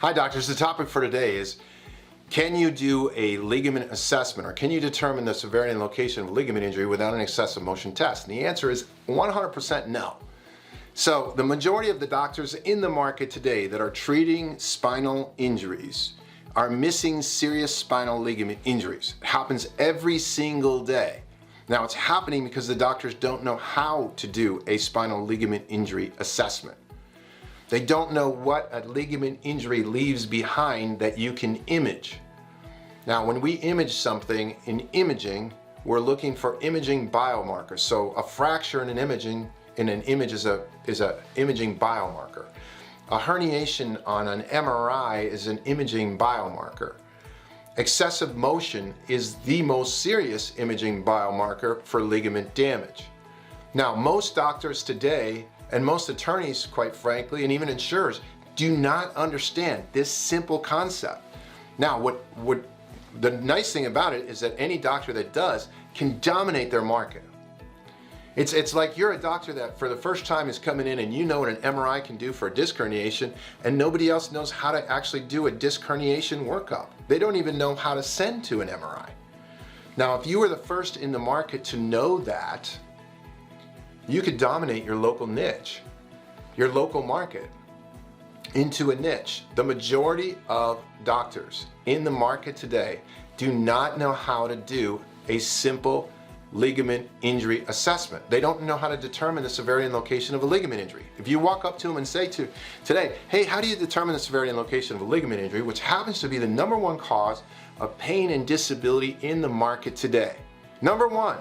Hi doctors, the topic for today is, can you do a ligament assessment, or can you determine the severity and location of ligament injury without an excessive motion test? And the answer is 100% no. So the majority of the doctors in the market today that are treating spinal injuries are missing serious spinal ligament injuries. It happens every single day. Now it's happening because the doctors don't know how to do a spinal ligament injury assessment. They don't know what a ligament injury leaves behind that you can image. Now, when we image something in imaging, we're looking for imaging biomarkers. So a fracture in an image is a imaging biomarker. A herniation on an MRI is an imaging biomarker. Excessive motion is the most serious imaging biomarker for ligament damage. Now, most doctors today, and most attorneys, quite frankly, and even insurers, do not understand this simple concept. Now, the nice thing about it is that any doctor that does can dominate their market. It's like you're a doctor that for the first time is coming in and you know what an MRI can do for a disc herniation, and nobody else knows how to actually do a disc herniation workup. They don't even know how to send to an MRI. Now, if you were the first in the market to know that, you could dominate your local niche, your local market, into a niche. The majority of doctors in the market today do not know how to do a simple ligament injury assessment. They don't know how to determine the severity and location of a ligament injury. If you walk up to them and say today, hey, how do you determine the severity and location of a ligament injury, which happens to be the #1 cause of pain and disability in the market today? #1.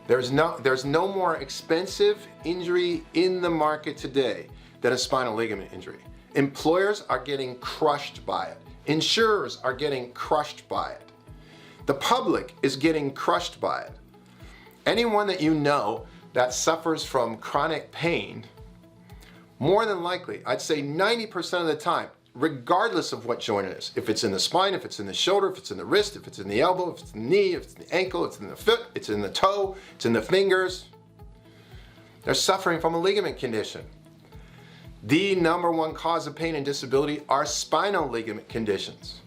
There's no more expensive injury in the market today than a spinal ligament injury. Employers are getting crushed by it. Insurers are getting crushed by it. The public is getting crushed by it. Anyone that you know that suffers from chronic pain, more than likely, I'd say 90% of the time, regardless of what joint it is, if it's in the spine, if it's in the shoulder, if it's in the wrist, if it's in the elbow, if it's in the knee, if it's in the ankle, it's in the foot, it's in the toe, it's in the fingers, they're suffering from a ligament condition. The #1 cause of pain and disability are spinal ligament conditions.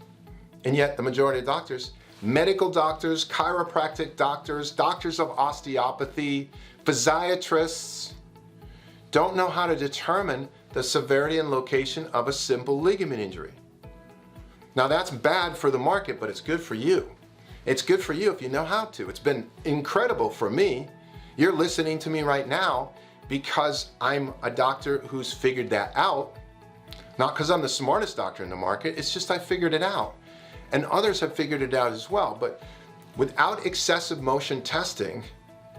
And yet the majority of doctors, medical doctors, chiropractic doctors, doctors of osteopathy, physiatrists, don't know how to determine the severity and location of a simple ligament injury. Now that's bad for the market, but it's good for you. It's good for you if you know how to. It's been incredible for me. You're listening to me right now because I'm a doctor who's figured that out. Not because I'm the smartest doctor in the market, it's just I figured it out. And others have figured it out as well. But without excessive motion testing,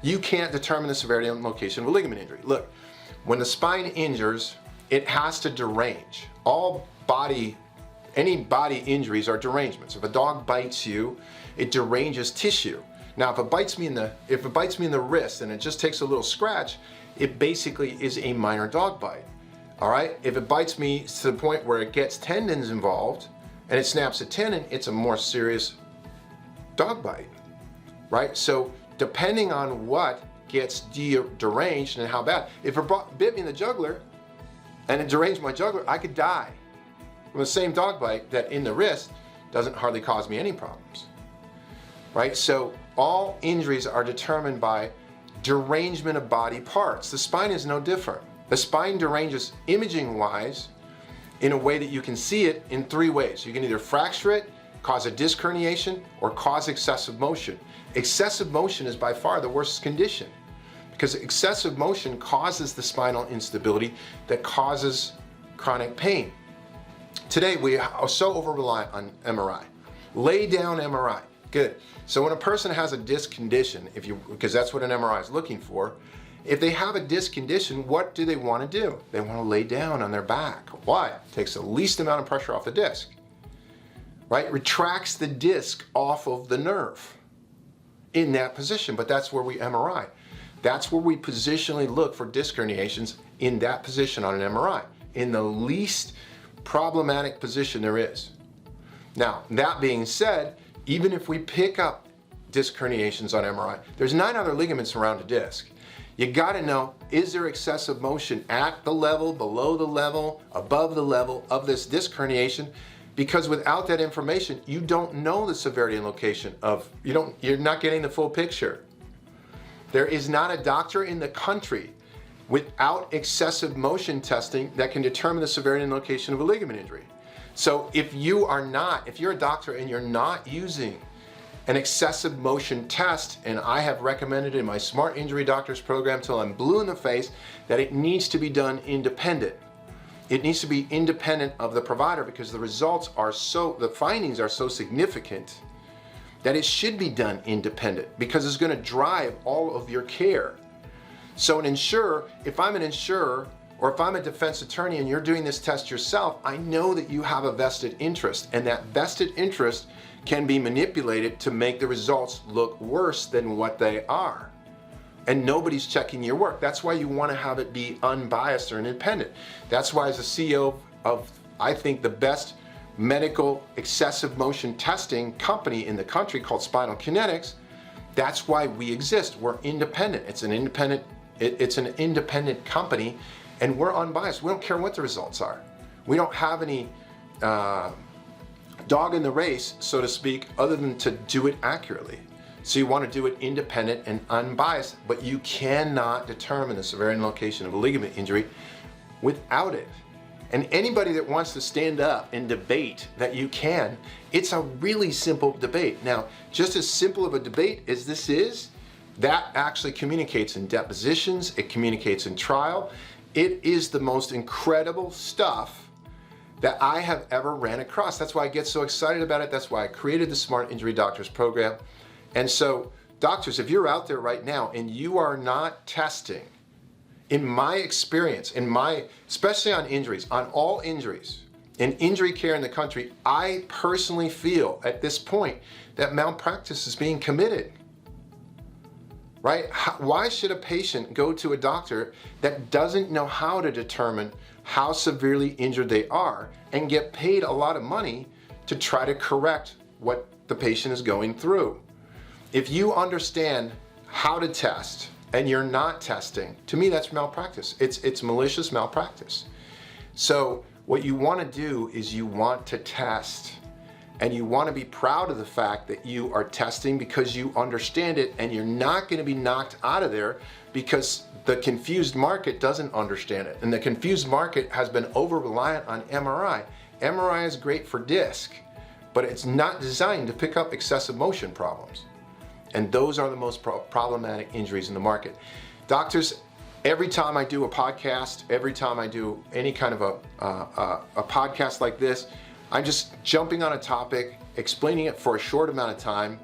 you can't determine the severity and location of a ligament injury. Look, when the spine injures, it has to derange. Any body injuries are derangements. If a dog bites you, it deranges tissue. Now, if it bites me in the wrist and it just takes a little scratch, it basically is a minor dog bite. All right? If it bites me to the point where it gets tendons involved and it snaps a tendon, it's a more serious dog bite, right? So depending on what gets deranged and how bad, if it bit me in the jugular and it deranged my jugular, I could die from the same dog bite that in the wrist doesn't hardly cause me any problems, right? So all injuries are determined by derangement of body parts. The spine is no different. The spine deranges imaging-wise in a way that you can see it in 3 ways. You can either fracture it, cause a disc herniation, or cause excessive motion. Excessive motion is by far the worst condition because excessive motion causes the spinal instability that causes chronic pain. Today we are so over-reliant on MRI. Lay down MRI. Good. So when a person has a disc condition, because that's what an MRI is looking for, if they have a disc condition, what do they want to do? They want to lay down on their back. Why? It takes the least amount of pressure off the disc, right? Retracts the disc off of the nerve in that position, but that's where we MRI. That's where we positionally look for disc herniations, in that position on an MRI, in the least problematic position there is. Now, that being said, even if we pick up disc herniations on MRI, there's 9 other ligaments around a disc. You gotta know, is there excessive motion at the level, below the level, above the level of this disc herniation? Because without that information, you don't know the severity and location of, you're not getting the full picture. There is not a doctor in the country without excessive motion testing that can determine the severity and location of a ligament injury. So if you're a doctor and you're not using an excessive motion test, and I have recommended in my Smart Injury Doctors program till I'm blue in the face that it needs to be done independent. It needs to be independent of the provider because the findings are so significant that it should be done independent because it's going to drive all of your care. So if I'm an insurer or if I'm a defense attorney and you're doing this test yourself, I know that you have a vested interest, and that vested interest can be manipulated to make the results look worse than what they are. And nobody's checking your work. That's why you want to have it be unbiased or independent. That's why, as a CEO of, I think, the best medical excessive motion testing company in the country called Spinal Kinetics, that's why we exist. We're independent. It's an independent company, and we're unbiased. We don't care what the results are. We don't have any dog in the race, so to speak, other than to do it accurately. So you want to do it independent and unbiased, but you cannot determine the severity and location of a ligament injury without it. And anybody that wants to stand up and debate that you can, it's a really simple debate. Now, just as simple of a debate as this is, that actually communicates in depositions, it communicates in trial. It is the most incredible stuff that I have ever ran across. That's why I get so excited about it. That's why I created the Smart Injury Doctors program. And so, doctors, if you're out there right now and you are not testing, in my experience, especially on injuries, on all injuries, in injury care in the country, I personally feel at this point that malpractice is being committed. Right? Why should a patient go to a doctor that doesn't know how to determine how severely injured they are and get paid a lot of money to try to correct what the patient is going through? If you understand how to test and you're not testing, to me that's malpractice. It's malicious malpractice. So what you want to do is you want to test, and you want to be proud of the fact that you are testing because you understand it, and you're not going to be knocked out of there because the confused market doesn't understand it. And the confused market has been over-reliant on MRI. MRI is great for disc, but it's not designed to pick up excessive motion problems. And those are the most problematic injuries in the market. Doctors, every time I do a podcast, every time I do any kind of a podcast like this, I'm just jumping on a topic, explaining it for a short amount of time.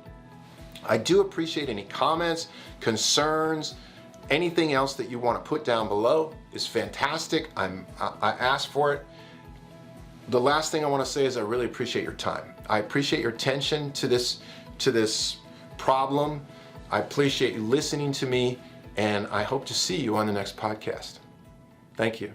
I do appreciate any comments, concerns, anything else that you want to put down below is fantastic. I ask for it. The last thing I want to say is I really appreciate your time. I appreciate your attention to this problem. I appreciate you listening to me, and I hope to see you on the next podcast. Thank you.